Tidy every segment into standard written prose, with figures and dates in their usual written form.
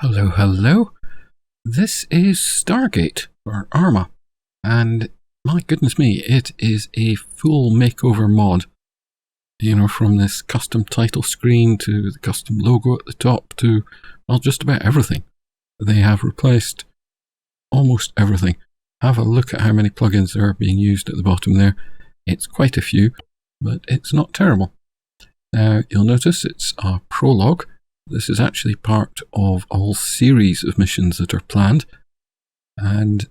Hello, hello. This is Stargate ArmA, and my goodness me, it is a full makeover mod. You know, from this custom title screen to the custom logo at the top to, well, just about everything. They have replaced almost everything. Have a look at how many plugins are being used at the bottom there. It's quite a few, but it's not terrible. Now, you'll notice it's a prologue. This is actually part of a whole series of missions that are planned, and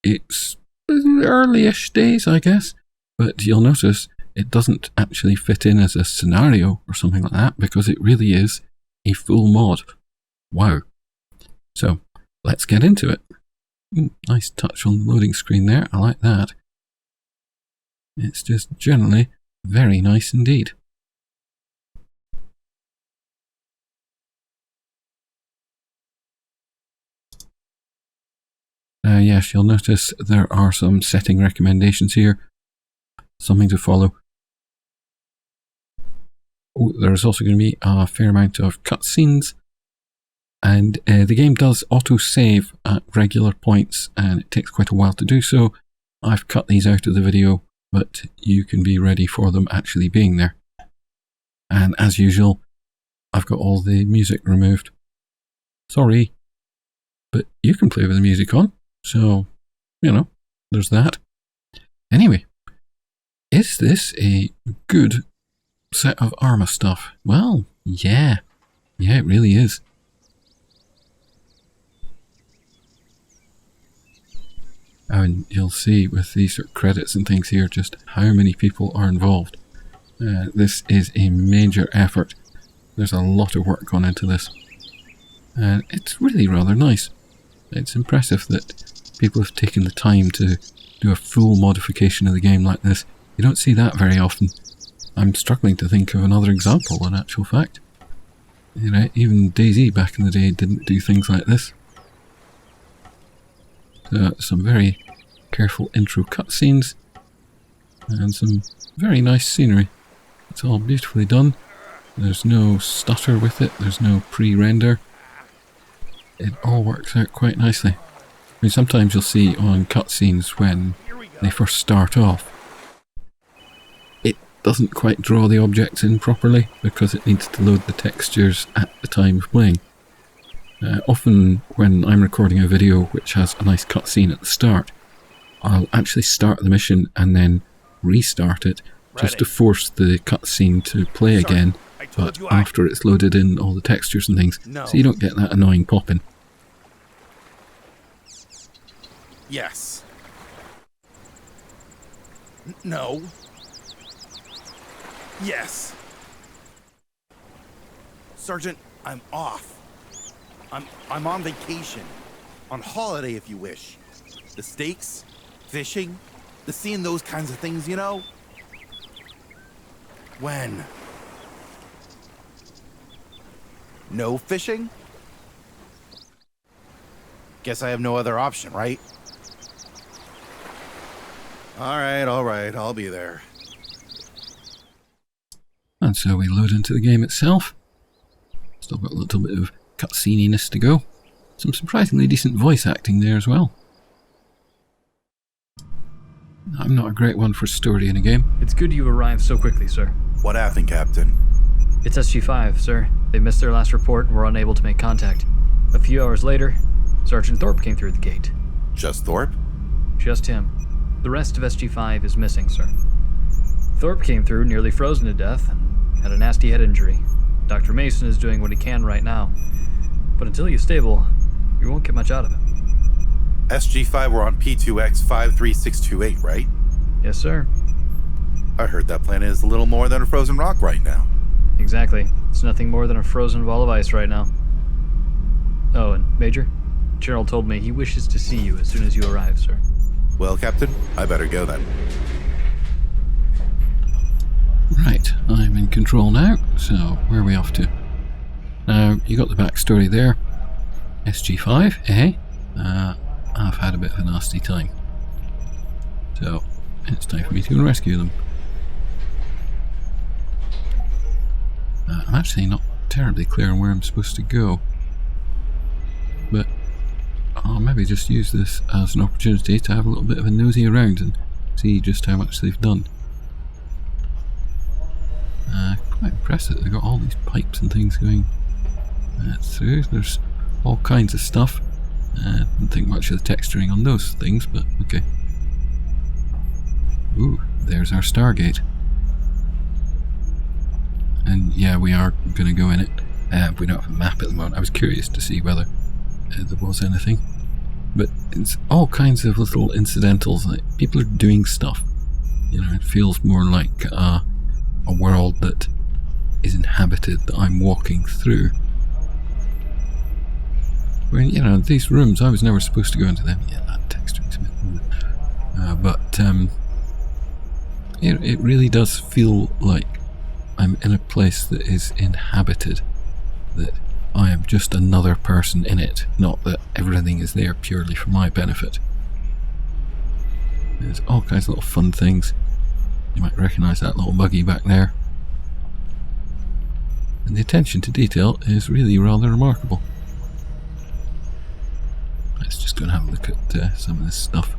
it's early-ish days, I guess, but you'll notice it doesn't actually fit in as a scenario or something like that, because it really is a full mod. Wow. So, let's get into it. Nice touch on the loading screen there, I like that. It's just generally very nice indeed. Yes, you'll notice there are some setting recommendations here. Something to follow. Oh, there's also going to be a fair amount of cutscenes. And the game does auto-save at regular points, and it takes quite a while to do so. I've cut these out of the video, but you can be ready for them actually being there. And as usual, I've got all the music removed. Sorry, but you can play with the music on. So, you know, there's that. Anyway, is this a good set of ArmA stuff? Well, yeah. Yeah, it really is. And you'll see with these sort of credits and things here just how many people are involved. This is a major effort. There's a lot of work gone into this. And it's really rather nice. It's impressive that people have taken the time to do a full modification of the game like this. You don't see that very often. I'm struggling to think of another example, in actual fact. You know, even DayZ back in the day didn't do things like this. So, some very careful intro cutscenes and some very nice scenery. It's all beautifully done. There's no stutter with it, there's no pre-render. It all works out quite nicely. I mean, sometimes you'll see on cutscenes when they first start off, it doesn't quite draw the objects in properly because it needs to load the textures at the time of playing. Often when I'm recording a video which has a nice cutscene at the start, I'll actually start the mission and then restart it just to force the cutscene to play again, but after it's loaded in all the textures and things, so you don't get that annoying pop-in. Yes. No. Yes. Sergeant, I'm off. I'm on vacation. On holiday, if you wish. The steaks, fishing, the seeing those kinds of things, you know? When? No fishing? Guess I have no other option, right? All right, I'll be there. And so we load into the game itself. Still got a little bit of cutsceneiness to go. Some surprisingly decent voice acting there as well. I'm not a great one for story in a game. It's good you arrived so quickly, sir. What happened, Captain? It's SG-5, sir. They missed their last report and were unable to make contact. A few hours later, Sergeant Thorpe came through the gate. Just Thorpe? Just him. The rest of SG-5 is missing, sir. Thorpe came through nearly frozen to death and had a nasty head injury. Dr. Mason is doing what he can right now. But until he's stable, you won't get much out of him. SG-5 were on P2X 53628, right? Yes, sir. I heard that planet is a little more than a frozen rock right now. Exactly. It's nothing more than a frozen ball of ice right now. Oh, and Major? General told me he wishes to see you as soon as you arrive, sir. Well, Captain, I better go then. Right, I'm in control now, so where are we off to? Now, you got the backstory there. SG-5, eh? I've had a bit of a nasty time. So, it's time for me to go and rescue them. I'm actually not terribly clear on where I'm supposed to go. I'll maybe just use this as an opportunity to have a little bit of a nosy around and see just how much they've done. Quite impressive that they've got all these pipes and things going through. There's all kinds of stuff. Didn't think much of the texturing on those things, but okay. Ooh, there's our Stargate. And yeah, we are going to go in it. We don't have a map at the moment. I was curious to see whether there was anything. But it's all kinds of little incidentals. Like people are doing stuff. You know, it feels more like a world that is inhabited that I'm walking through. When, you know, these rooms, I was never supposed to go into them. Yeah, that texturing's a bit... but, you know, it really does feel like I'm in a place that is inhabited. That I am just another person in it, not that everything is there purely for my benefit. There's all kinds of little fun things. You might recognise that little buggy back there. And the attention to detail is really rather remarkable. Let's just go and have a look at some of this stuff.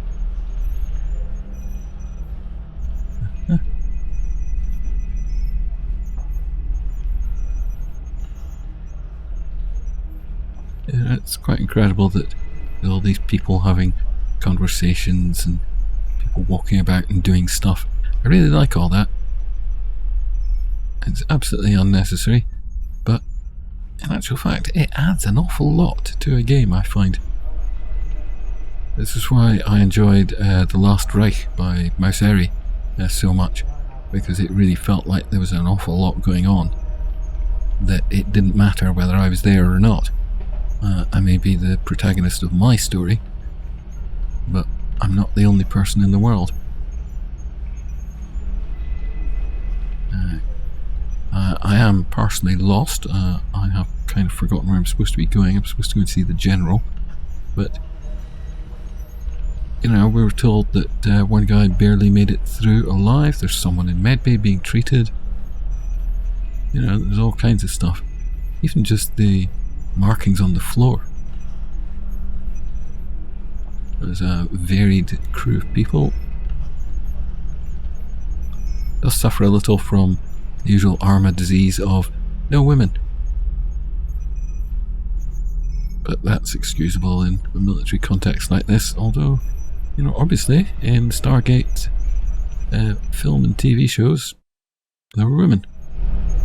Yeah, it's quite incredible that there's all these people having conversations and people walking about and doing stuff. I really like all that. It's absolutely unnecessary, but in actual fact, it adds an awful lot to a game, I find. This is why I enjoyed The Last Reich by Mouseri so much, because it really felt like there was an awful lot going on, that it didn't matter whether I was there or not. I may be the protagonist of my story, but I'm not the only person in the world. I am partially lost. I have kind of forgotten where I'm supposed to be going. I'm supposed to go and see the general, but you know, we were told that one guy barely made it through alive. There's someone in medbay being treated. You know, there's all kinds of stuff. Even just the markings on the floor. There's a varied crew of people. Does suffer a little from the usual ArmA disease of no women. But that's excusable in a military context like this, although, you know, obviously in Stargate film and TV shows, there were women.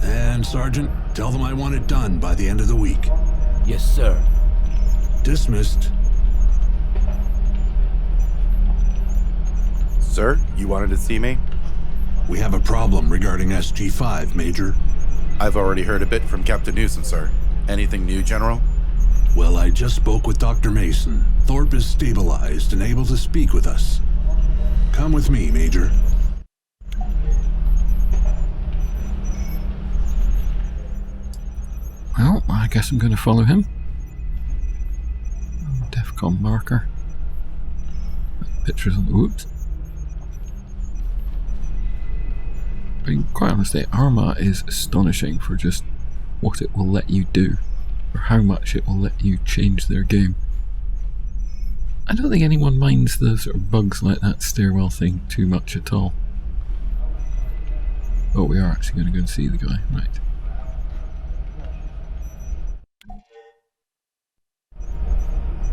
And Sergeant, tell them I want it done by the end of the week. Yes, sir. Dismissed. Sir, you wanted to see me? We have a problem regarding SG-5, Major. I've already heard a bit from Captain Newsom, sir. Anything new, General? Well, I just spoke with Dr. Mason. Thorpe is stabilized and able to speak with us. Come with me, Major. Well, I guess I'm going to follow him. DEFCON marker. Pictures on the whoops. I mean, quite honestly, ArmA is astonishing for just what it will let you do, or how much it will let you change their game. I don't think anyone minds the sort of bugs like that stairwell thing too much at all. Oh, we are actually going to go and see the guy, right.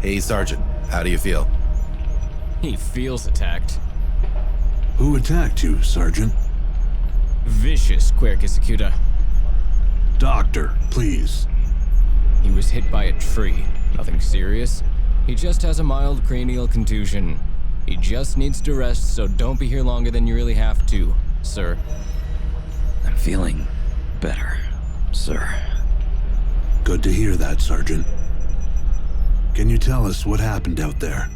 Hey, Sergeant. How do you feel? He feels attacked. Who attacked you, Sergeant? Vicious, Quercicuta. Doctor, please. He was hit by a tree. Nothing serious. He just has a mild cranial contusion. He just needs to rest, so don't be here longer than you really have to, sir. I'm feeling better, sir. Good to hear that, Sergeant. Can you tell us what happened out there?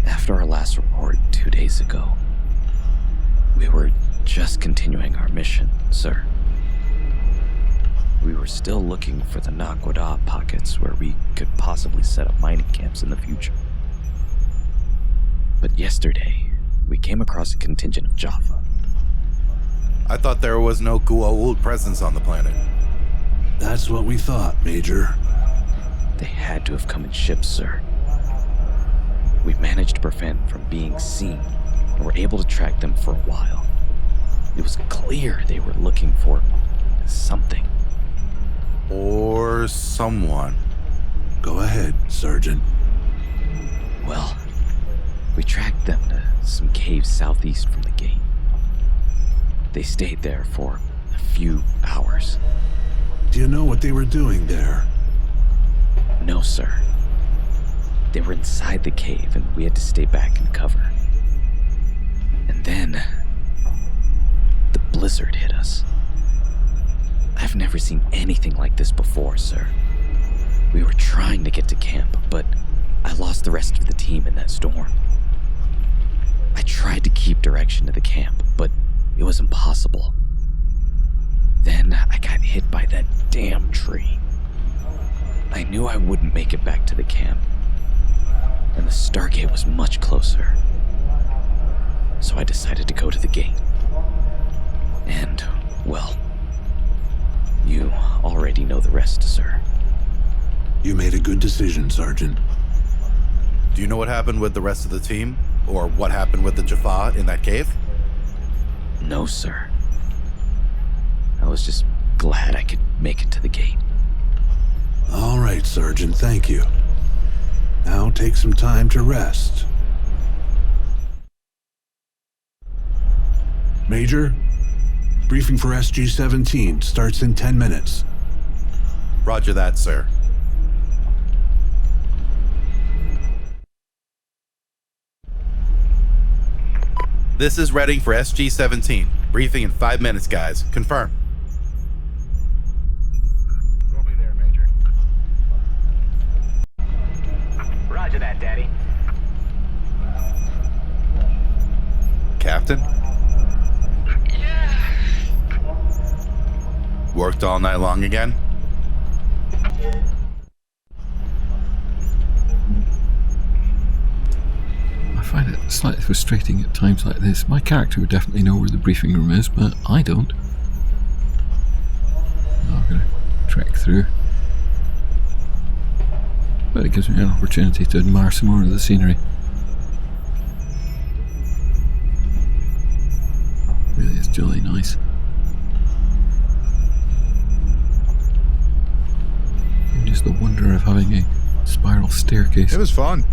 After our last report 2 days ago, we were just continuing our mission, sir. We were still looking for the Goa'uld pockets where we could possibly set up mining camps in the future. But yesterday, we came across a contingent of Jaffa. I thought there was no Goa'uld presence on the planet. That's what we thought, Major. They had to have come in ships, sir. we managed to prevent from being seen and were able to track them for a while. It was clear they were looking for something. Or someone. Go ahead, Sergeant. Well, we tracked them to some caves southeast from the gate. They stayed there for a few hours. Do you know what they were doing there? No, sir. They were inside the cave and we had to stay back and cover. And then the blizzard hit us. I've never seen anything like this before, sir. We were trying to get to camp, but I lost the rest of the team in that storm. I tried to keep direction to the camp, but it was impossible. Then I got hit by that damn tree. I knew I wouldn't make it back to the camp, and the Stargate was much closer. So I decided to go to the gate. And, well, you already know the rest, sir. You made a good decision, Sergeant. Do you know what happened with the rest of the team? Or what happened with the Jaffa in that cave? No, sir. I was just glad I could make it to the gate. All right, Sergeant, thank you. Now take some time to rest. Major, briefing for SG-17 starts in 10 minutes. Roger that, sir. This is Reading for SG-17. Briefing in 5 minutes, guys. Confirm. We'll be there, Major. Roger that, Daddy. Captain? Yeah. Worked all night long again? I find it slightly frustrating at times like this. My character would definitely know where the briefing room is, but I don't. I'm going to trek through. But it gives me an opportunity to admire some more of the scenery. Really is jolly nice. And just the wonder of having a spiral staircase. It was fun.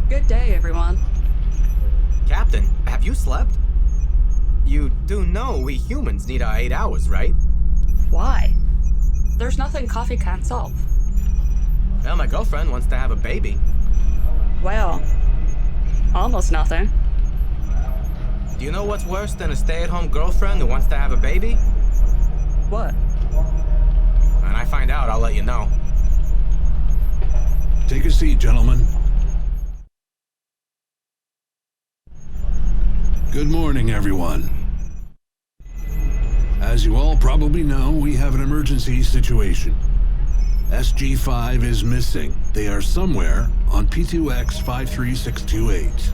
Good day, everyone. Captain, have you slept? You do know we humans need our 8 hours, right? Why? There's nothing coffee can't solve. Well, my girlfriend wants to have a baby. Well, almost nothing. Do you know what's worse than a stay-at-home girlfriend who wants to have a baby? What? When I find out, I'll let you know. Take a seat, gentlemen. Good morning, everyone. As you all probably know, we have an emergency situation. SG-5 is missing. They are somewhere on P2X 53628.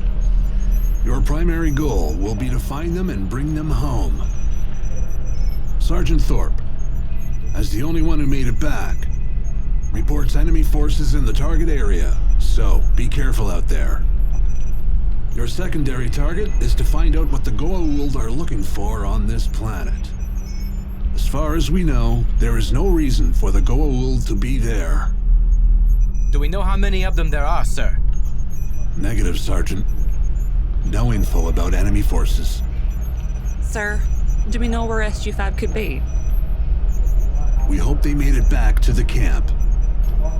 Your primary goal will be to find them and bring them home. Sergeant Thorpe, as the only one who made it back, reports enemy forces in the target area, so be careful out there. Your secondary target is to find out what the Goa'uld are looking for on this planet. As far as we know, there is no reason for the Goa'uld to be there. Do we know how many of them there are, sir? Negative, Sergeant. No info about enemy forces. Sir, do we know where SG-5 could be? We hope they made it back to the camp.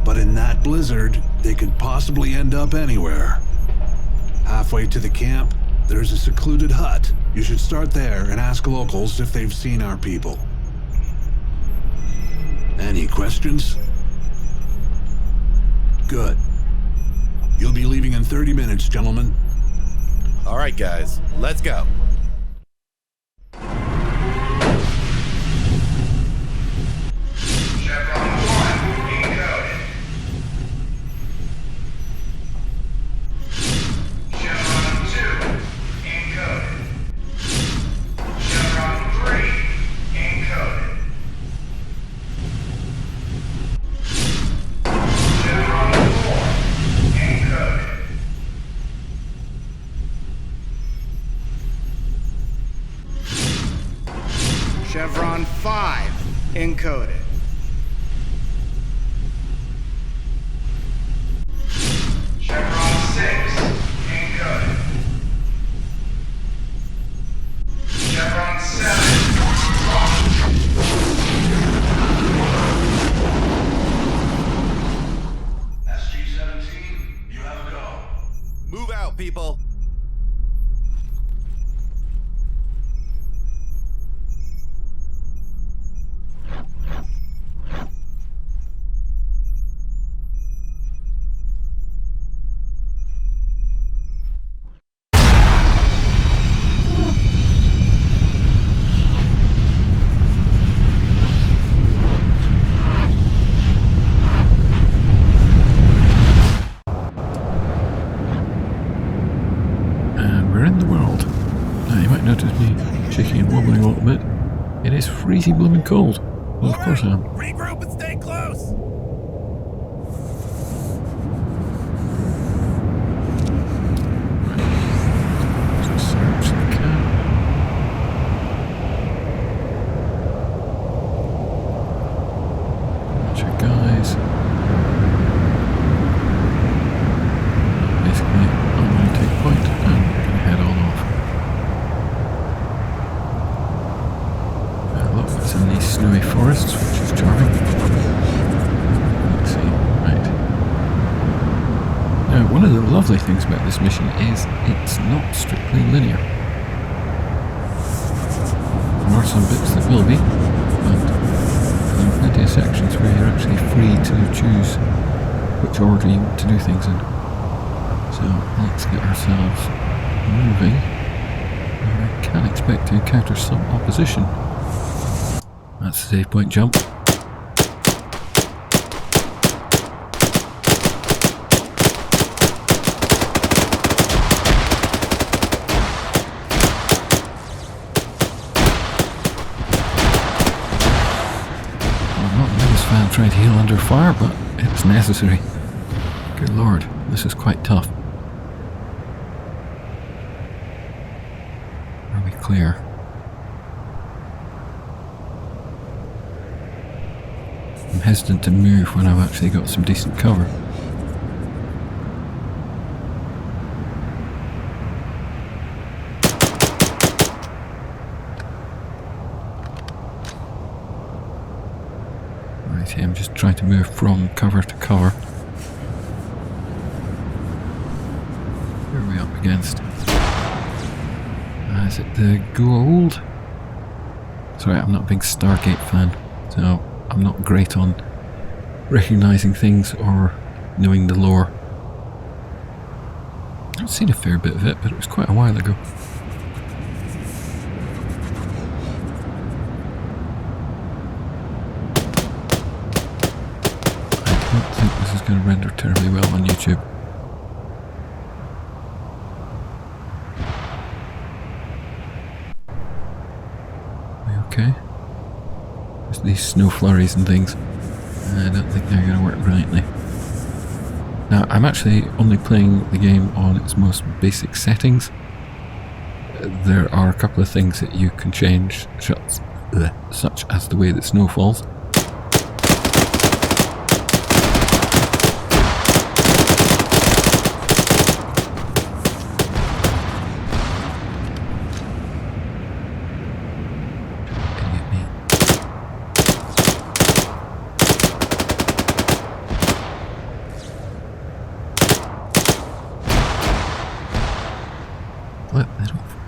But in that blizzard, they could possibly end up anywhere. Halfway to the camp, there's a secluded hut. You should start there and ask locals if they've seen our people. Any questions? Good. You'll be leaving in 30 minutes, gentlemen. All right, guys. Let's go. encoded. Chevron 6 encoded. Chevron 7 SG-17, you have a go. Move out, people. Shaking and wobbling a little bit. It is freezing blooming cold. Well, of course I am. Regroup and stay close. Right. Search the cab. Bunch of guys. Basically, I'm going to take point and we're going to head on off. It's in these snowy forests, which is charming. Let's see, right. Now, one of the lovely things about this mission is it's not strictly linear. There are some bits that will be, but there are plenty of sections where you're actually free to choose which order you want to do things in. So, let's get ourselves moving. I can expect to encounter some opposition. That's the save point jump. I'm not the biggest fan of trying to heal under fire, but it's necessary. Good lord, this is quite tough. Are we clear? I'm hesitant to move when I've actually got some decent cover. Right, I'm just trying to move from cover to cover. Who are we up against? Is it the Goa'uld? Sorry, I'm not a big Stargate fan, so I'm not great on recognising things or knowing the lore. I've seen a fair bit of it, but it was quite a while ago. I don't think this is going to render terribly well on YouTube. Are we okay? Just these snow flurries and things. I don't think they're going to work brilliantly. Now, I'm actually only playing the game on its most basic settings. There are a couple of things that you can change, such as the way that snow falls.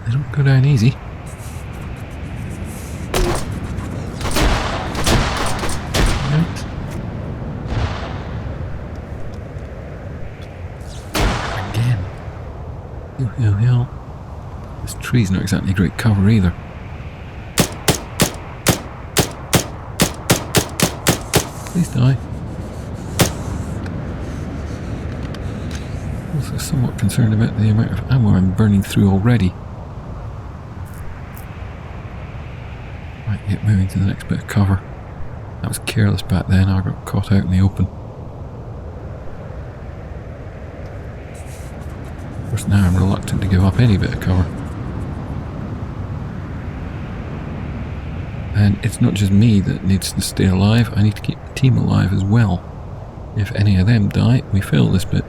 They don't go down easy. Right. Again. Hill. This tree's not exactly great cover either. Please die. Also somewhat concerned about the amount of ammo I'm burning through already. Right, get moving to the next bit of cover. That was careless back then, I got caught out in the open. Of course now I'm reluctant to give up any bit of cover. And it's not just me that needs to stay alive, I need to keep the team alive as well. If any of them die, we fail this bit.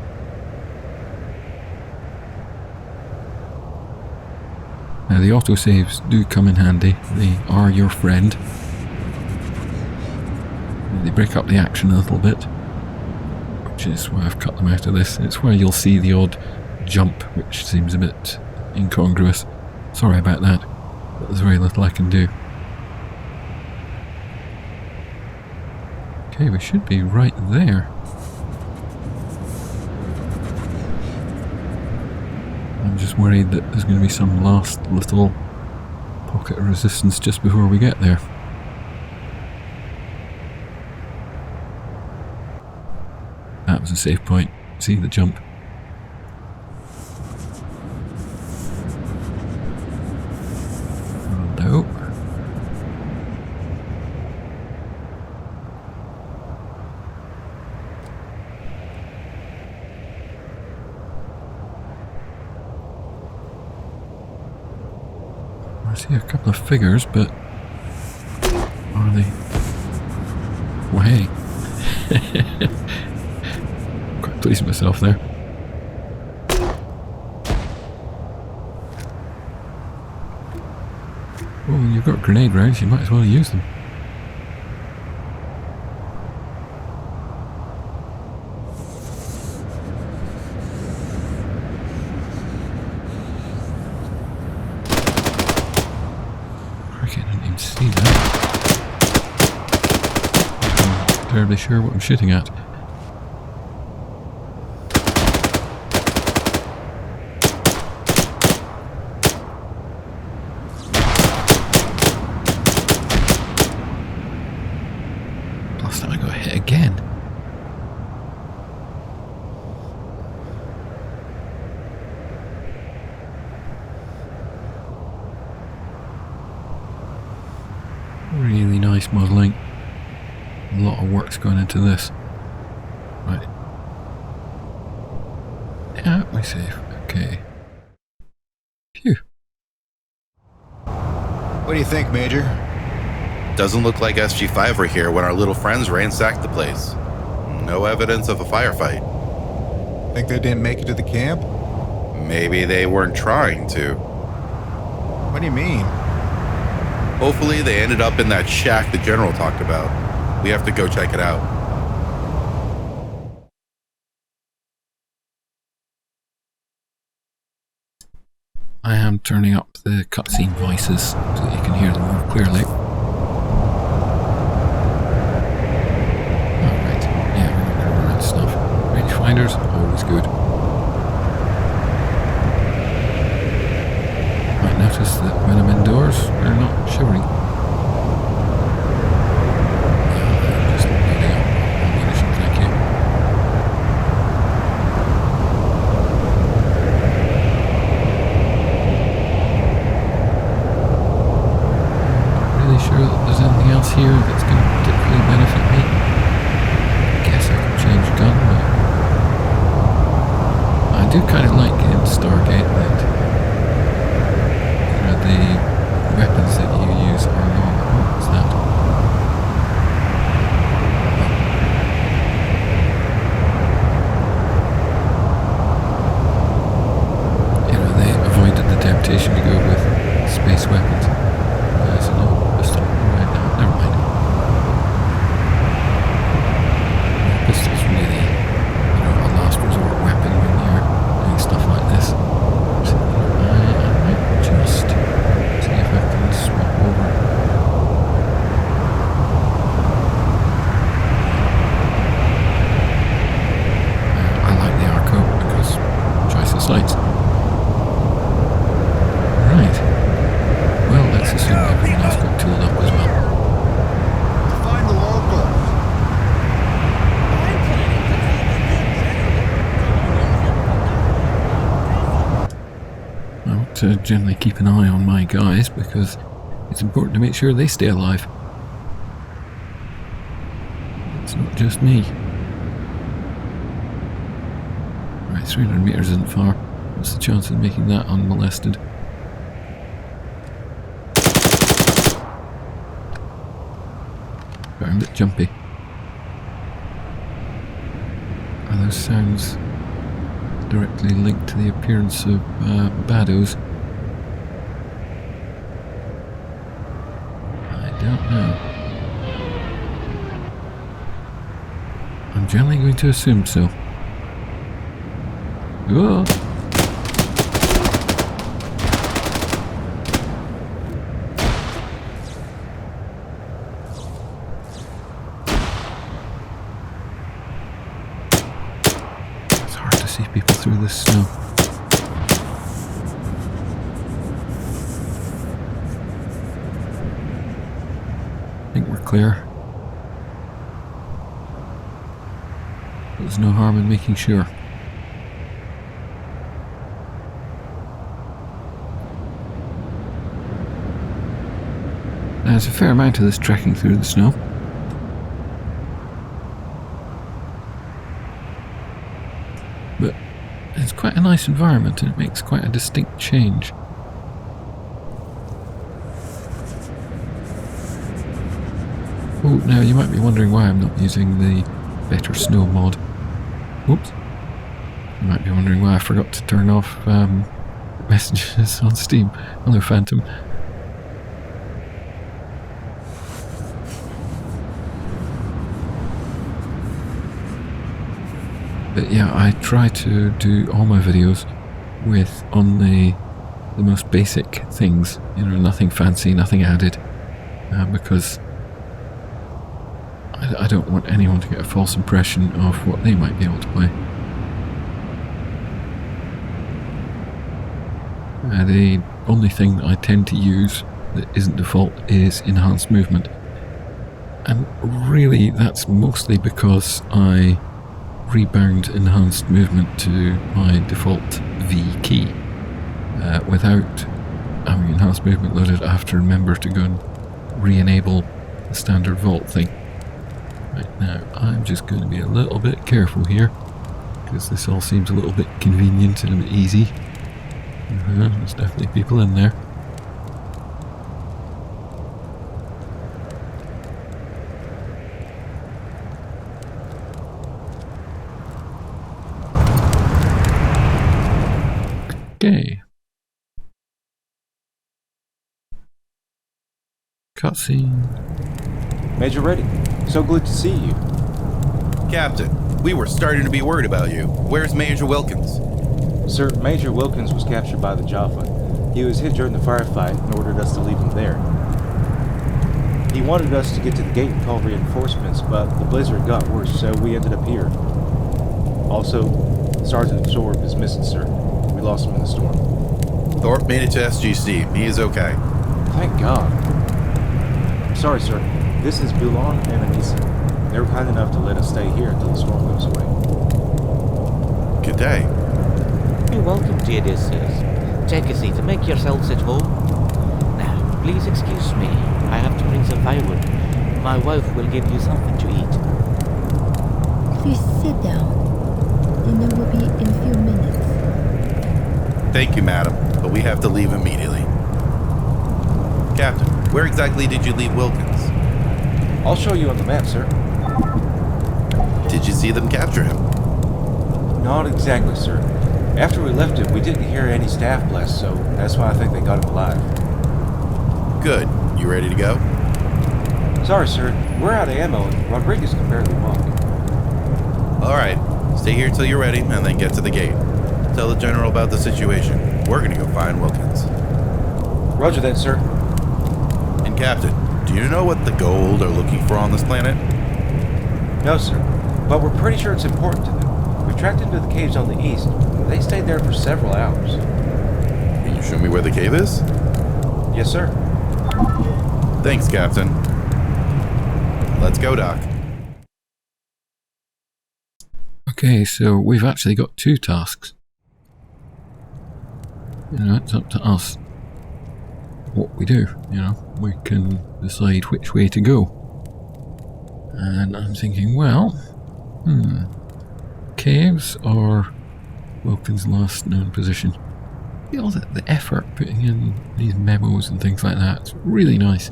Now the autosaves do come in handy, they are your friend. They break up the action a little bit, which is why I've cut them out of this. It's where you'll see the odd jump, which seems a bit incongruous. Sorry about that, but there's very little I can do. Okay, we should be right there. I'm just worried that there's going to be some last little pocket of resistance just before we get there. That was a safe point. See the jump. No. I see a couple of figures, but are they? Well, hey. Quite pleased with myself there. Well, you've got grenade rounds, you might as well use them. I didn't even see that. I'm not terribly sure what I'm shooting at. Last time I got hit again. Really nice modelling. A lot of work's going into this. Right. Yeah, we're safe. Okay. Phew. What do you think, Major? Doesn't look like SG-5 were here when our little friends ransacked the place. No evidence of a firefight. Think they didn't make it to the camp? Maybe they weren't trying to. What do you mean? Hopefully they ended up in that shack the General talked about. We have to go check it out. I am turning up the cutscene voices so that you can hear them more clearly. Alright, yeah, we're not going to run out of stuff. Rangefinders, always good. Might notice that when I'm indoors, they're not shivering. Just loading up ammunition, thank you. Really sure that there's anything else here that's going to particularly benefit me. I guess I can change gun, but I do kind of like in Stargate that the weapons that you use are not. What was that? You know, they avoided the temptation to go with space weapons. There's an old pistol right now. Never mind. Pistol's really, a last resort weapon when you're doing stuff like this. So, I might just see if I can swap over. I like the Arco because choice of sights. Right. Well, let's assume everyone else got tooled up as well. Find the locals. I want to generally keep an eye on my guys because it's important to make sure they stay alive. It's not just me. Right, 300 meters isn't far. What's the chance of making that unmolested? a bit jumpy. Are those sounds directly linked to the appearance of baddos? I don't know. I'm generally going to assume so. Whoa! It's hard to see people through this snow. I think we're clear. There's no harm in making sure. There's a fair amount of this trekking through the snow. But it's quite a nice environment and it makes quite a distinct change. Oh, now you might be wondering why I'm not using the Better Snow mod. Whoops. You might be wondering why I forgot to turn off messages on Steam. Hello, Phantom. But yeah, I try to do all my videos with on the most basic things, you know, nothing fancy, nothing added, because I don't want anyone to get a false impression of what they might be able to play. The only thing that I tend to use that isn't default is enhanced movement, and really that's mostly because I rebound enhanced movement to my default V key. Without having enhanced movement loaded, I have to remember to go and re-enable the standard vault thing. Right now, I'm just going to be a little bit careful here, because this all seems a little bit convenient and a bit easy. There's definitely people in there. Okay. Cutscene. Major Reddy, so good to see you. Captain, we were starting to be worried about you. Where's Major Wilkins? Sir, Major Wilkins was captured by the Jaffa. He was hit during the firefight and ordered us to leave him there. He wanted us to get to the gate and call reinforcements, but the blizzard got worse, so we ended up here. Also, Sergeant Thorpe is missing, sir. We lost him in the storm. Thorpe made it to SGC. He is okay. Thank God. Sorry, sir. This is Bulan and Anissa. They were kind enough to let us stay here until the storm goes away. Good day. You're welcome, dear sisters. Take a seat and make yourselves at home. Now, please excuse me. I have to bring some firewood. My wife will give you something to eat. Please sit down. Dinner will be in a few minutes. Thank you, madam, but we have to leave immediately. Captain, where exactly did you leave Wilkins? I'll show you on the map, sir. Did you see them capture him? Not exactly, sir. After we left him, we didn't hear any staff blasts, so that's why I think they got him alive. Good. You ready to go? Sorry, sir. We're out of ammo, and Rodriguez can barely walk. All right. Stay here till you're ready, and then get to the gate. Tell the General about the situation. We're gonna go find Wilkins. Roger that, sir. And Captain, do you know what the Goa'uld are looking for on this planet? No, sir. But we're pretty sure it's important to them. We tracked into the caves on the east. They stayed there for several hours. Can you show me where the cave is? Yes, sir. Thanks, Captain. Let's go, Doc. Okay, so we've actually got two tasks. You know, it's up to us what we do, you know. We can decide which way to go. And I'm thinking, well, caves or Wilkins' last known position. I feel that the effort putting in these memos and things like that, it's really nice.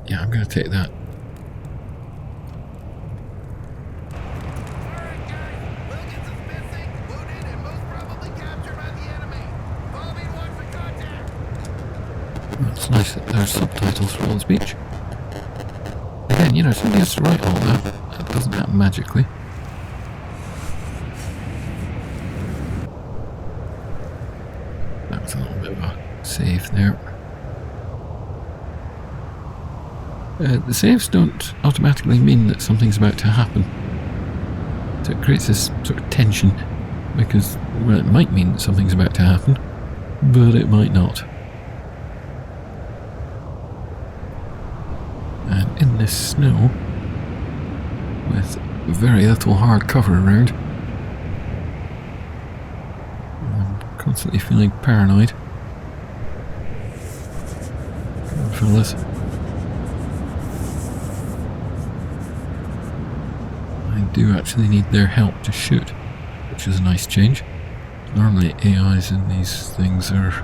Yeah, I'm going to take that. It's nice that there's subtitles for all the speech. Again, you know, somebody has to write all that. That doesn't happen magically. That was a little bit of a save there. The saves don't automatically mean that something's about to happen. So it creates this sort of tension, because, well, it might mean that something's about to happen, but it might not. And in this snow, with very little hard cover around, I'm constantly feeling paranoid. Come on, fellas. I do actually need their help to shoot, which is a nice change. Normally AIs in these things are,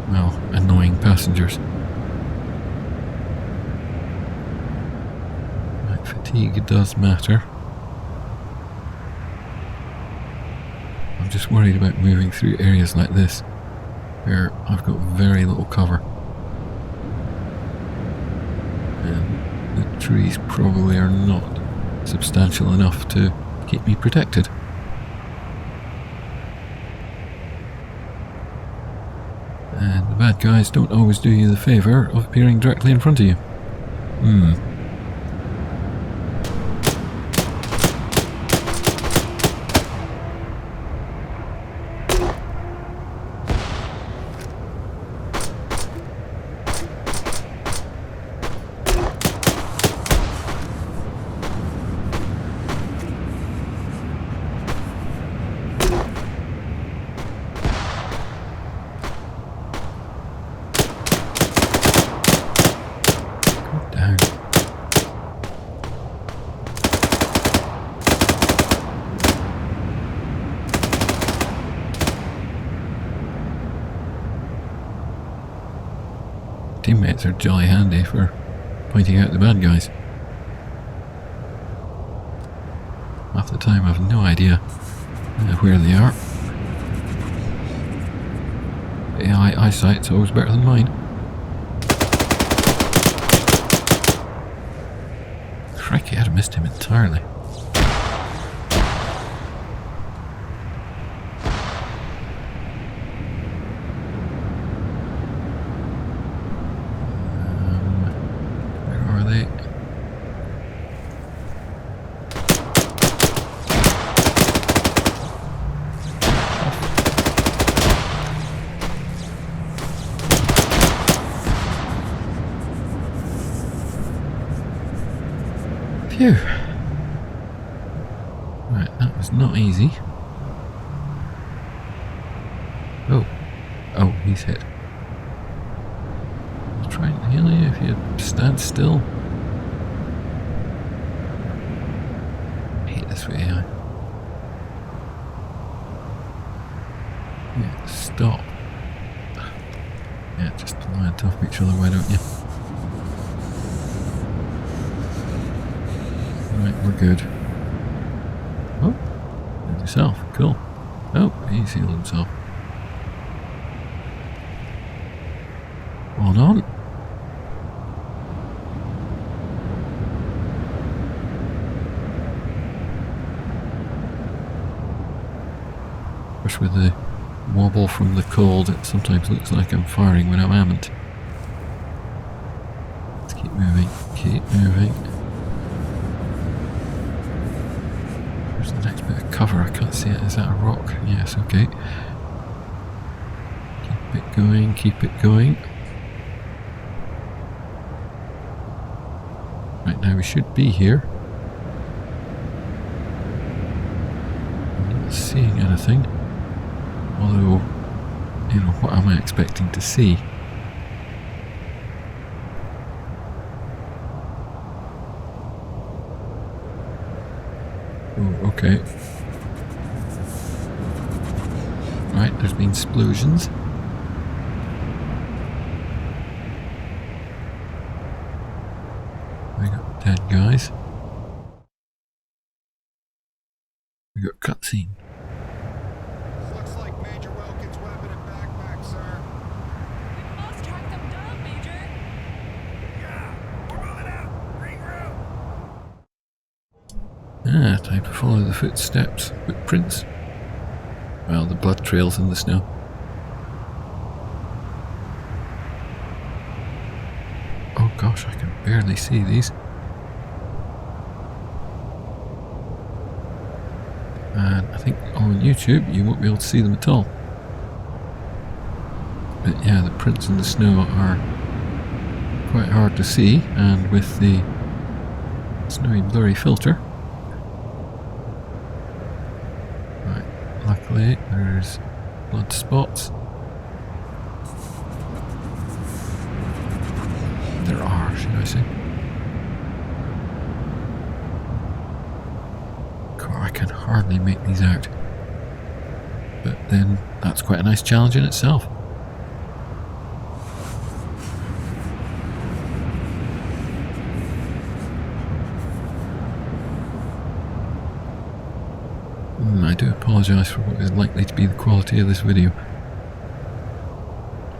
well, annoying passengers. Right, fatigue does matter. I'm just worried about moving through areas like this, where I've got very little cover. And the trees probably are not substantial enough to keep me protected. And the bad guys don't always do you the favour of appearing directly in front of you. Teammates are jolly handy for pointing out the bad guys. Half the time I've no idea where they are. AI eyesight's always better than mine. Crikey, I'd have missed him entirely. Phew. Right, that was not easy. Oh, he's hit. I'll try and heal you if you stand still. I hate this for AI. Yeah, stop. Yeah, just lie on top of each other, why don't you? Right, we're good. Oh, healed yourself. Cool. Oh, he's healed himself. Hold on. Of course, with the wobble from the cold, it sometimes looks like I'm firing when I haven't. Let's keep moving. Keep moving. Where's the next bit of cover? I can't see it. Is that a rock? Yes, okay. Keep it going, keep it going. Right, now we should be here. I'm not seeing anything. Although, you know, what am I expecting to see? Oh, okay. Right, there's been explosions. dead guys. We got cutscene. Looks like Major Wilkins' weapon and backpack, sir. We must track them down, Major. Yeah, we're moving out. Regroup. Ah, time to follow the footprints. Well, the blood trails in the snow. Oh gosh, I can barely see these. And I think on YouTube you won't be able to see them at all. But yeah, the prints in the snow are quite hard to see, and with the snowy blurry filter. Right, luckily there's blood spots. There are, should I say. God, I can hardly make these out. But then, that's quite a nice challenge in itself. I do apologise for what is likely to be the quality of this video.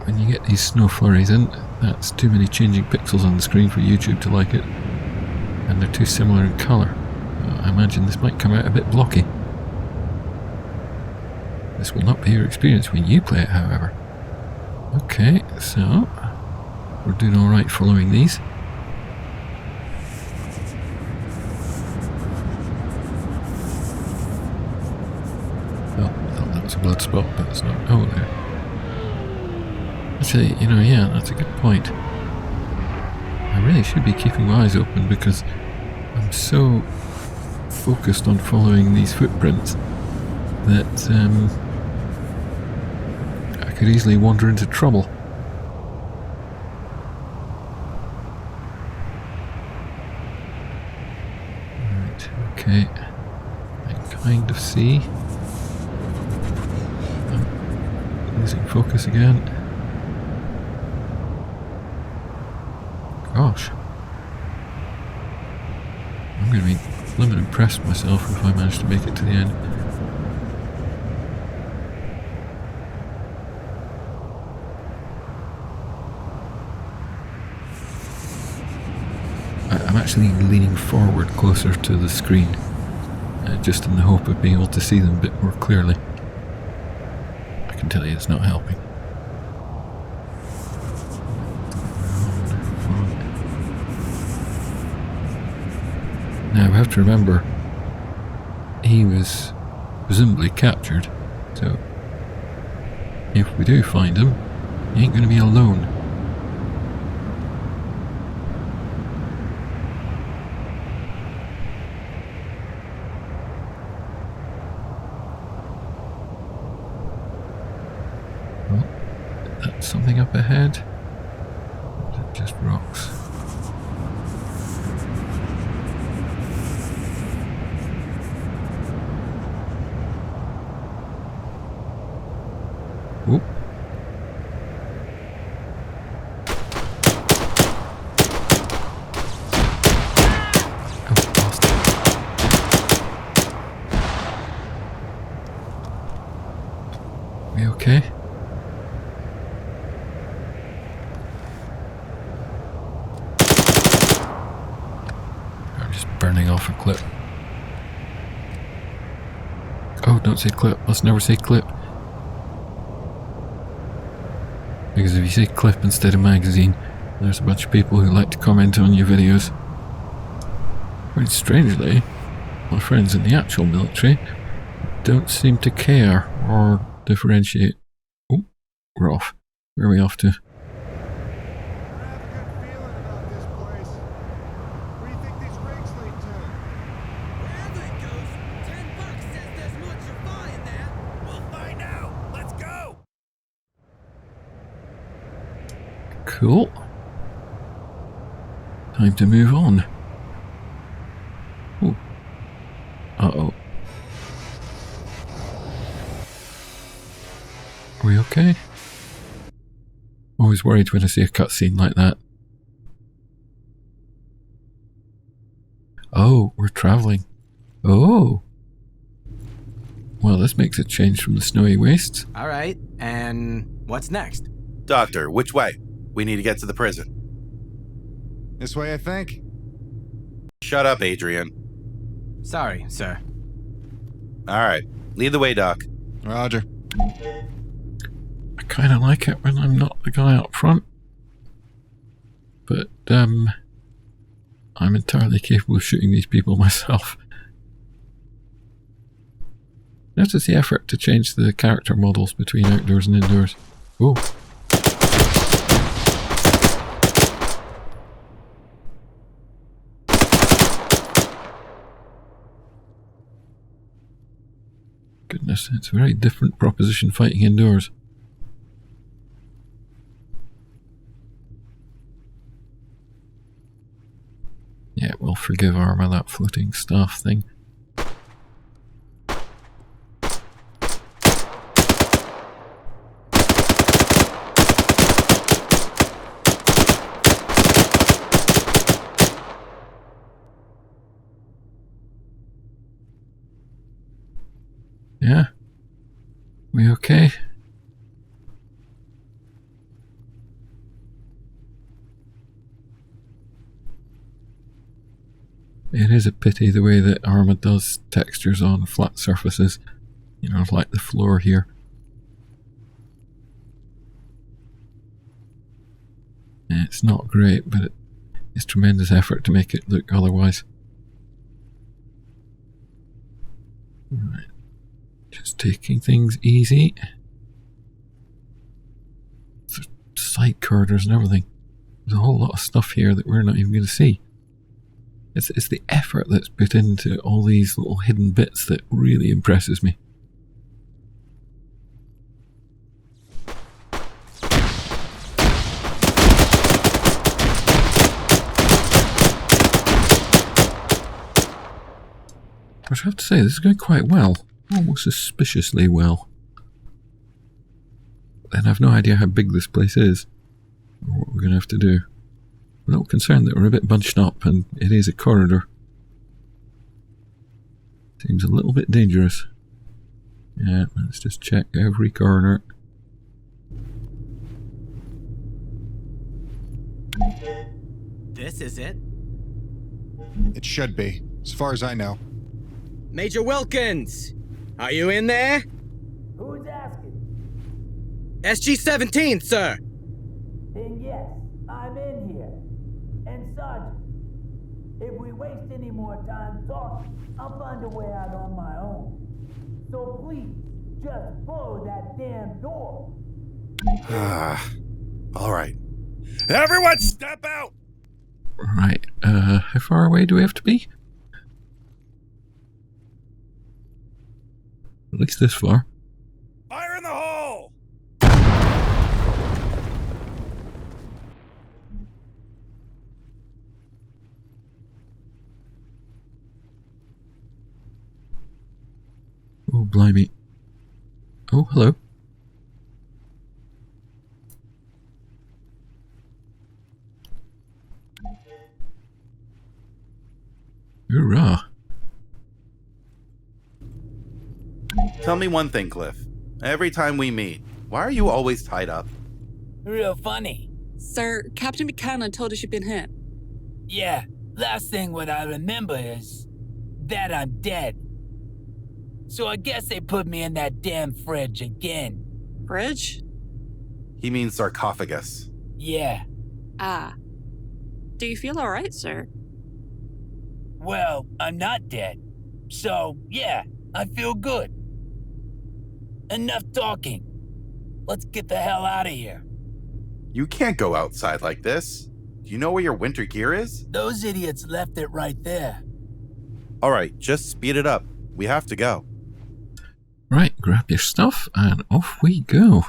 When you get these snow flurries in, that's too many changing pixels on the screen for YouTube to like it, and they're too similar in colour. I imagine this might come out a bit blocky. This will not be your experience when you play it, however. Okay, so we're doing alright following these. Oh, I thought that was a blood spot, but it's not. Oh, there. Actually, you know, yeah, that's a good point. I really should be keeping my eyes open because I'm so focused on following these footprints that I could easily wander into trouble. Right, okay. I kind of see. I'm losing focus again. Gosh. I'm going to be a little bit impressed myself if I manage to make it to the end. I'm actually leaning forward closer to the screen, just in the hope of being able to see them a bit more clearly. I can tell you it's not helping. Now we have to remember, he was presumably captured, so if we do find him, he ain't going to be alone. Well, that's something up ahead. Or is it just rocks? Whoop. Oh, bastard. We okay? I'm just burning off a clip. Oh, don't say clip. Let's never say clip. Because if you say clip instead of magazine, there's a bunch of people who like to comment on your videos. Quite strangely, my friends in the actual military don't seem to care or differentiate. Oh, we're off. Where are we off to? Cool. Time to move on. Oh. Uh-oh. Are we okay? Always worried when I see a cutscene like that. Oh, we're travelling. Oh. Well, this makes a change from the snowy wastes. All right, and what's next? Doctor, which way? We need to get to the prison. This way, I think. Shut up, Adrian. Sorry, sir. All right, lead the way, Doc. Roger. I kind of like it when I'm not the guy up front. But, I'm entirely capable of shooting these people myself. Notice the effort to change the character models between outdoors and indoors. Oh. Goodness, it's a very different proposition fighting indoors. Yeah, we'll forgive ArmA that floating staff thing. Yeah? We okay? It is a pity the way that ArmA does textures on flat surfaces. You know, like the floor here. It's not great, but it's tremendous effort to make it look otherwise. Right. Just taking things easy. There's side corridors and everything. There's a whole lot of stuff here that we're not even going to see. It's the effort that's put into all these little hidden bits that really impresses me. Which I have to say, this is going quite well. Almost suspiciously well. And I've no idea how big this place is, or what we're going to have to do. I'm a little concerned that we're a bit bunched up and it is a corridor. Seems a little bit dangerous. Yeah, let's just check every corner. This is it? It should be, as far as I know. Major Wilkins! Are you in there? Who's asking? SG-17, sir! Then yes, I'm in here. And Sergeant, if we waste any more time talking, I'll find a way out on my own. So please, just blow that damn door. All right. Everyone step out! Right, how far away do we have to be? At least this far. Fire in the hole! Oh, blimey. Oh, hello. Hoorah. Tell me one thing, Cliff. Every time we meet, why are you always tied up? Real funny. Sir, Captain Buchanan told us you've been hit. Yeah, last thing what I remember is that I'm dead. So I guess they put me in that damn fridge again. Fridge? He means sarcophagus. Yeah. Ah. Do you feel alright, sir? Well, I'm not dead. So, yeah, I feel good. Enough talking. Let's get the hell out of here. You can't go outside like this. Do you know where your winter gear is? Those idiots left it right there. All right, just speed it up. We have to go. Right, grab your stuff and off we go.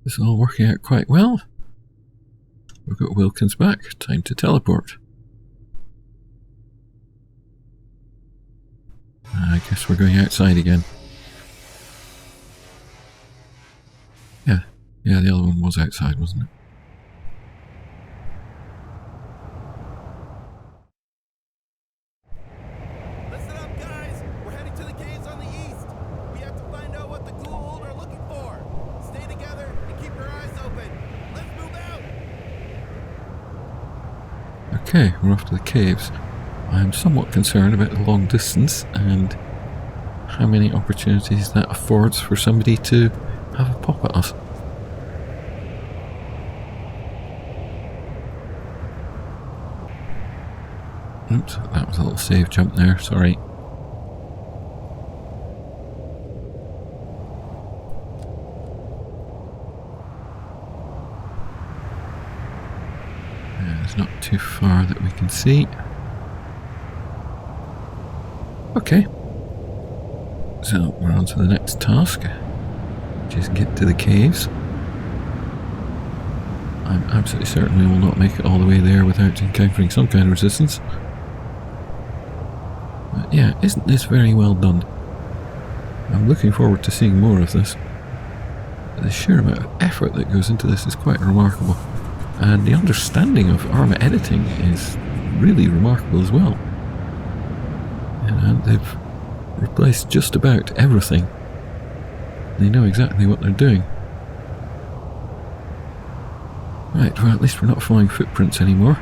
This is all working out quite well. We've got Wilkins back. Time to teleport. I guess we're going outside again. Yeah, the other one was outside, wasn't it? Okay, we're off to the caves. I'm somewhat concerned about the long distance and how many opportunities that affords for somebody to have a pop at us. Oops, that was a little save jump there, sorry. There's not too far that we can see. Okay. So we're on to the next task, which is get to the caves. I'm absolutely certain we will not make it all the way there without encountering some kind of resistance. But yeah, isn't this very well done? I'm looking forward to seeing more of this. The sheer amount of effort that goes into this is quite remarkable. And the understanding of ArmA editing is really remarkable as well. You know, they've replaced just about everything. They know exactly what they're doing. Right, well, at least we're not following footprints anymore.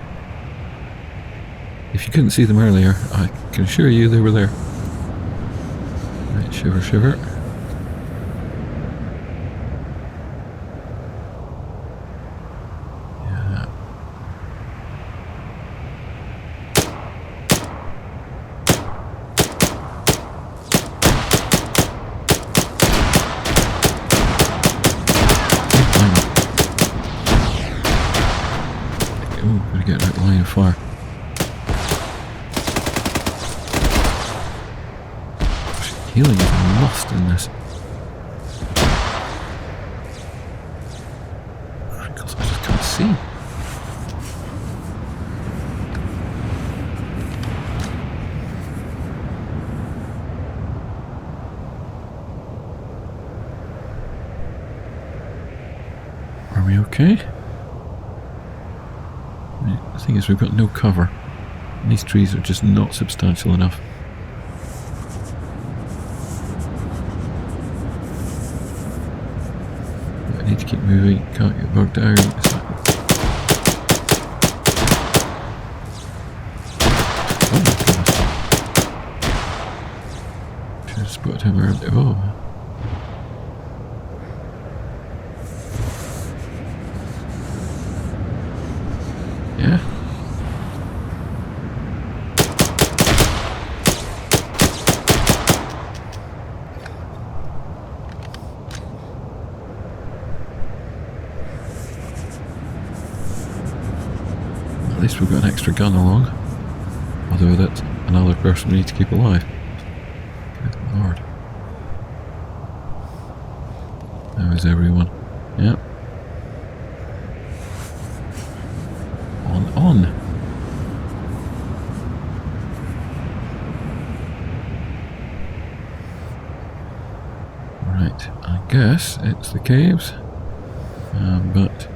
If you couldn't see them earlier, I can assure you they were there. Right, shiver, shiver. Yeah. Oh, gotta get that line of fire. Healing is a must in this. Crinkles, I just can't see. Are we okay? The thing is, we've got no cover. And these trees are just not substantial enough. I need to keep moving, can't get bogged down. Oh my goodness. Should have spotted him earlier. Oh. Yeah. At least we've got an extra gun along. Although that's another person we need to keep alive. Good lord. How is everyone? Yep. On. Right, I guess it's the caves. But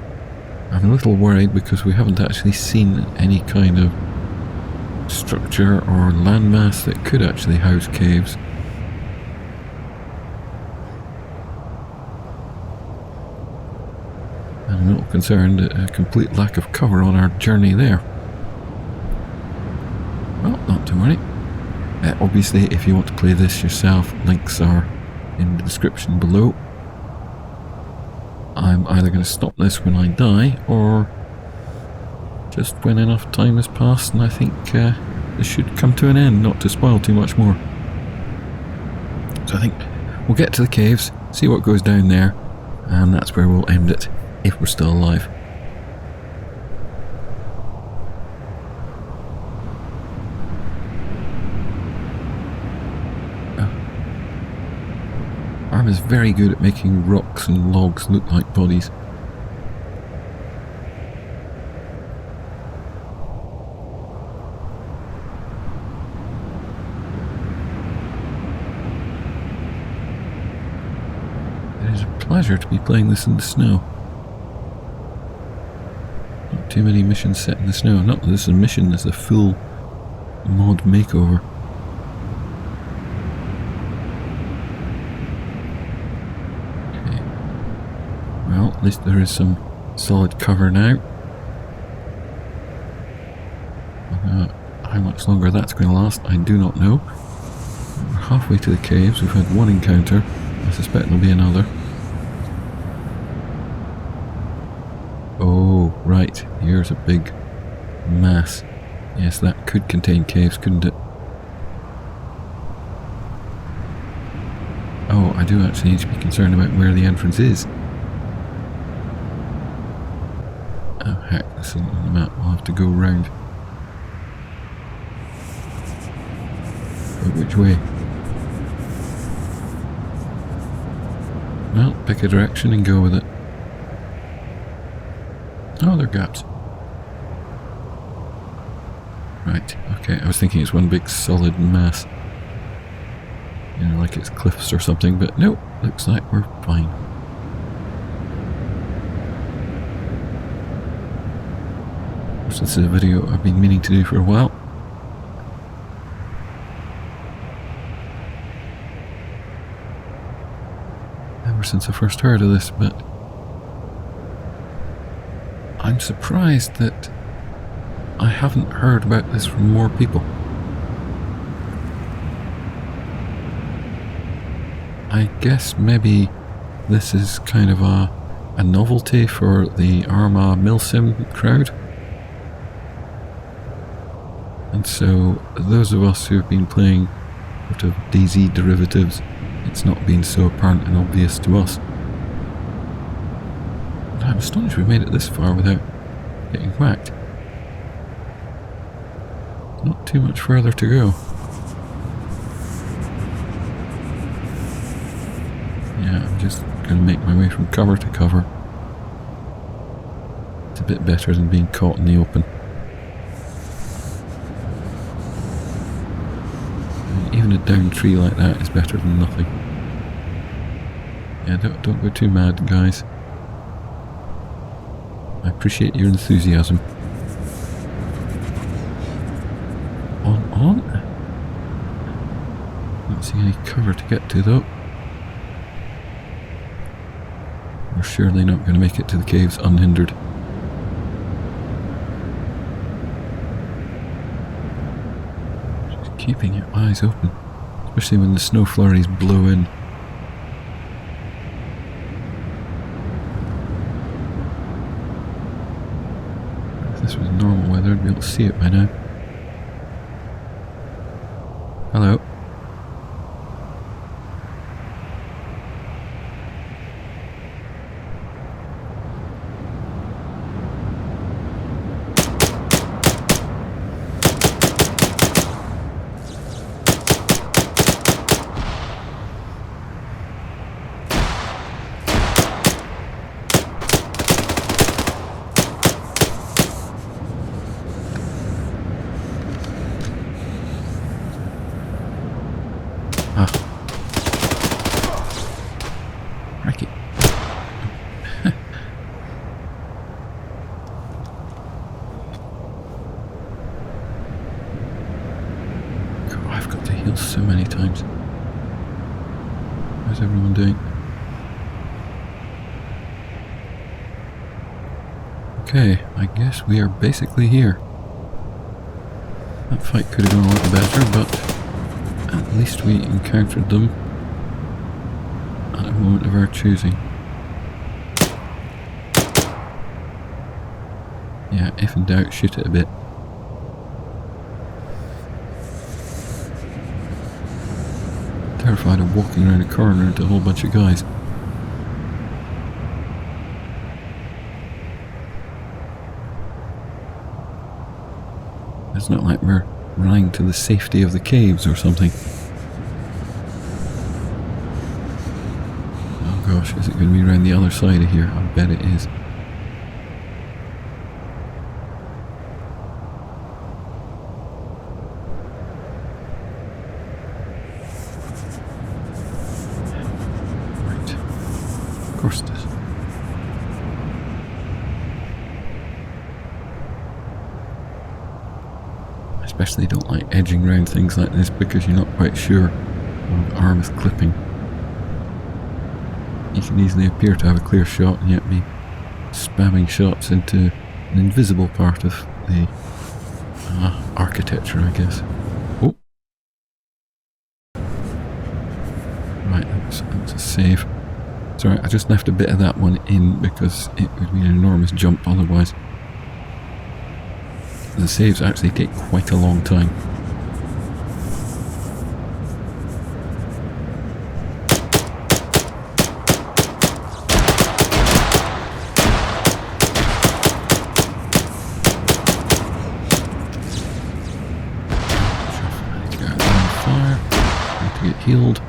I'm a little worried because we haven't actually seen any kind of structure or landmass that could actually house caves. I'm a little concerned at a complete lack of cover on our journey there. Well, not to worry. Obviously, if you want to play this yourself, links are in the description below. I'm either going to stop this when I die, or just when enough time has passed and I think this should come to an end, not to spoil too much more. So I think we'll get to the caves, see what goes down there, and that's where we'll end it, if we're still alive. ArmA is very good at making rocks and logs look like bodies. It is a pleasure to be playing this in the snow. Not too many missions set in the snow. Not that this is a mission, this is a full mod makeover. Well, at least there is some solid cover now. How much longer that's going to last, I do not know. We're halfway to the caves. We've had one encounter. I suspect there'll be another. Oh, right. Here's a big mass. Yes, that could contain caves, couldn't it? Oh, I do actually need to be concerned about where the entrance is. Oh heck, this isn't on the map. We'll have to go round. But which way? Well, pick a direction and go with it. Oh, there are gaps. Right, okay, I was thinking it's one big solid mass. You know, like it's cliffs or something, but no, looks like we're fine. This is a video I've been meaning to do for a while. Ever since I first heard of this, but I'm surprised that I haven't heard about this from more people. I guess maybe this is kind of a novelty for the ArmA milsim crowd. And so those of us who have been playing sort of DayZ derivatives, it's not been so apparent and obvious to us. And I'm astonished we made it this far without getting whacked. Not too much further to go. Yeah, I'm just going to make my way from cover to cover. It's a bit better than being caught in the open. And even a downed tree like that is better than nothing. Yeah, don't go too mad, guys. I appreciate your enthusiasm. On. Don't see any cover to get to though. We're surely not going to make it to the caves unhindered. Just keeping your eyes open, especially when the snow flurries blow in. If this was normal weather, I'd be able to see it by now. Hello. Cracky. God, I've got to heal so many times. How's everyone doing? Okay, I guess we are basically here. That fight could have gone a little better, but at least we encountered them at a moment of our choosing. Yeah, if in doubt, shoot it a bit. Terrified of walking around a corner into a whole bunch of guys. It's not like we're running to the safety of the caves or something. Oh gosh, is it going to be around the other side of here? I bet it is. Right. Of course it is. Especially don't like edging around things like this because you're not quite sure when the arm is clipping. You can easily appear to have a clear shot and yet be spamming shots into an invisible part of the architecture, I guess. Oh. Right, that's a save. Sorry, I just left a bit of that one in because it would be an enormous jump otherwise. The saves actually take quite a long time. Healed.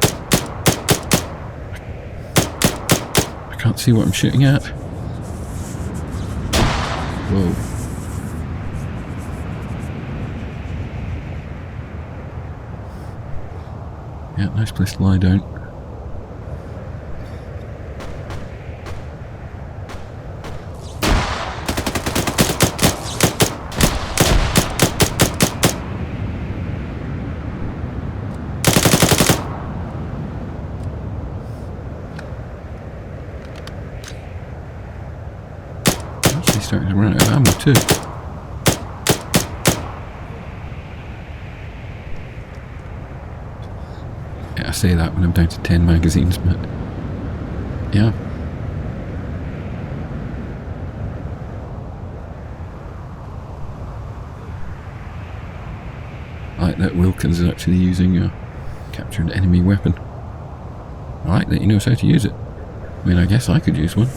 I can't see what I'm shooting at. Whoa. Yeah, nice place to lie down. Starting to run out of ammo too. Yeah, I say that when I'm down to 10 magazines, but yeah. I like that Wilkins is actually using a captured enemy weapon. I like that he knows how to use it. I mean, I guess I could use one.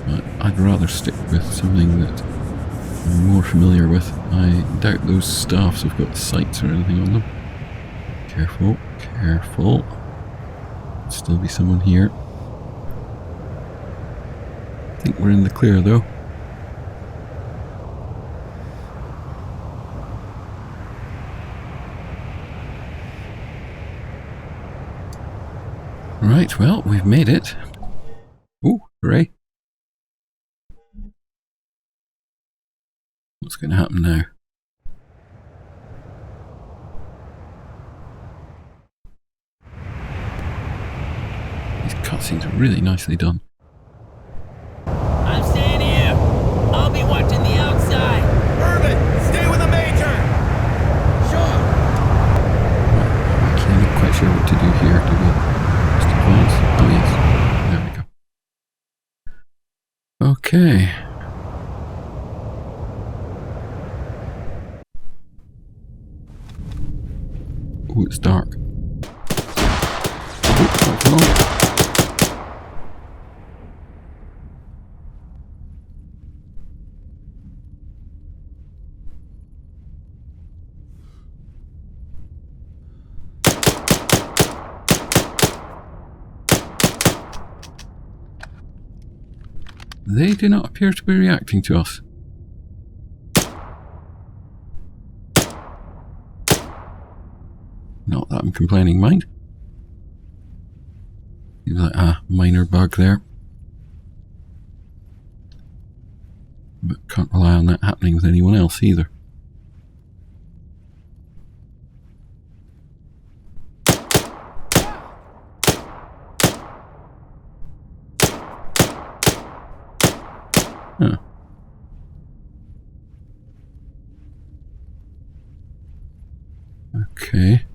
But I'd rather stick with something that I'm more familiar with. I doubt those staffs have got sights or anything on them. Careful, careful. There'll still be someone here. I think we're in the clear though. Right, well, we've made it. Ooh, hooray. What's going to happen now? These cutscenes are really nicely done. I'm staying here. I'll be watching the outside. Urban, stay with the Major! Sure. I'm actually not quite sure what to do here. Do we just advance? Oh yes. There we go. Okay. Ooh, it's dark. Oh, not for long. They do not appear to be reacting to us. Not that I'm complaining, mind. Seems like a minor bug there. But can't rely on that happening with anyone else either. Huh. Okay.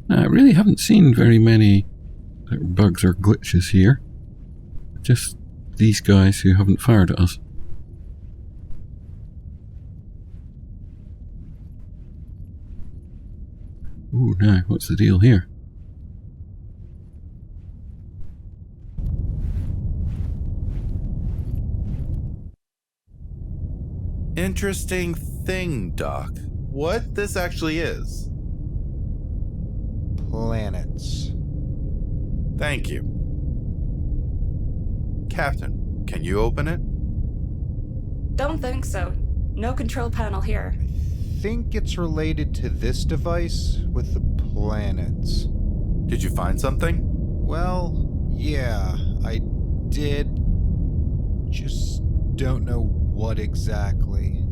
I really haven't seen very many bugs or glitches here. Just these guys who haven't fired at us. Ooh, now, what's the deal here? Interesting thing, Doc. What this actually is. Planets. Thank you. Captain, can you open it? Don't think so. No control panel here. Think it's related to this device with the planets. Did you find something? Well, yeah, I did. Just don't know what exactly.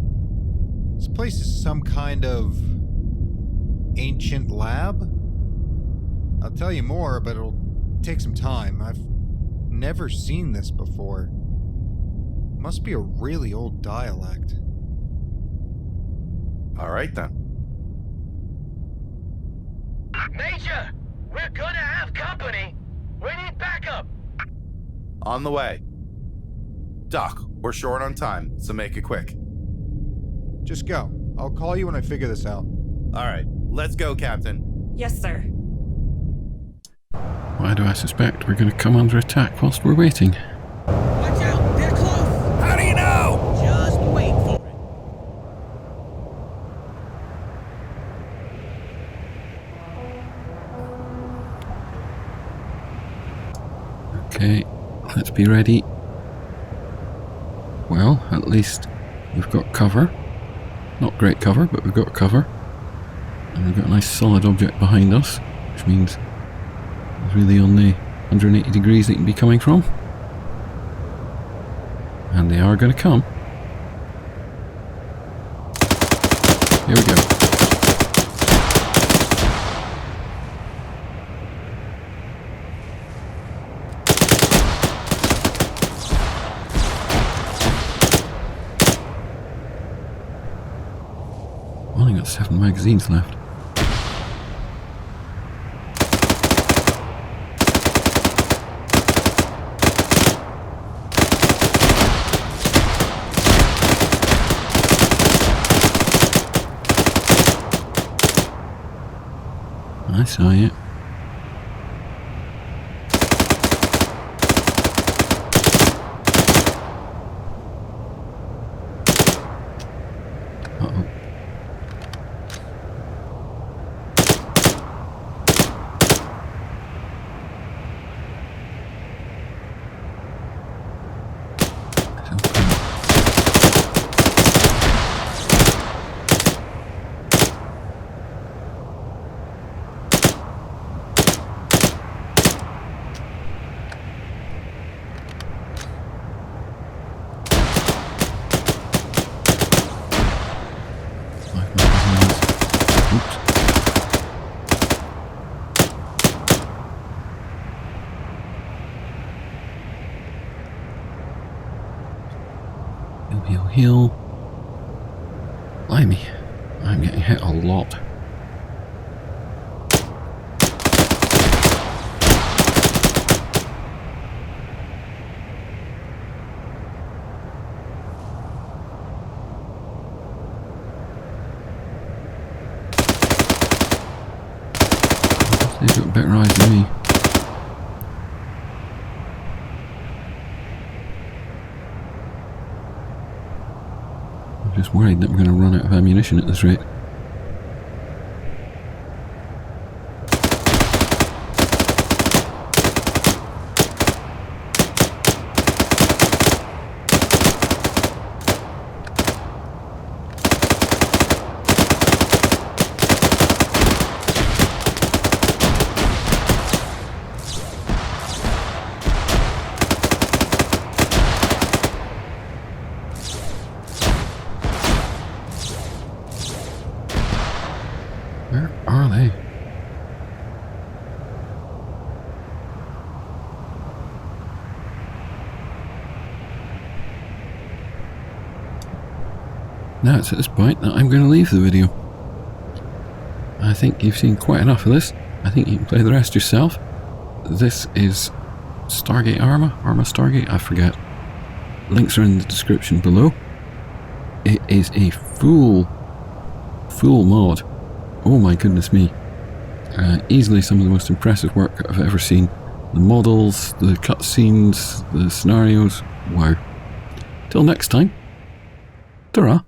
This place is some kind of ancient lab? I'll tell you more, but it'll take some time. I've never seen this before. Must be a really old dialect. All right, then. Major, we're gonna have company. We need backup. On the way. Doc, we're short on time, so make it quick. Just go. I'll call you when I figure this out. All right, let's go, Captain. Yes, sir. Why do I suspect we're going to come under attack whilst we're waiting? Watch out! They're close! How do you know? Just wait for it. Okay, let's be ready. Well, at least we've got cover. Not great cover, but we've got cover. And we've got a nice solid object behind us, which means there's really only 180 degrees they can be coming from. And they are going to come. Here we go. Only got 7 magazines left. I saw you. Uh-oh. Heal. Blimey, I'm getting hit a lot. They've got better eyes than me. I'm just worried that we're going to run out of ammunition at this rate. Where are they? Now it's at this point that I'm going to leave the video. I think you've seen quite enough of this. I think you can play the rest yourself. This is Stargate ArmA? ArmA Stargate? I forget. Links are in the description below. It is a full mod. Oh my goodness me. Easily some of the most impressive work I've ever seen. The models, the cutscenes, the scenarios. Wow. Till next time. Ta-ra.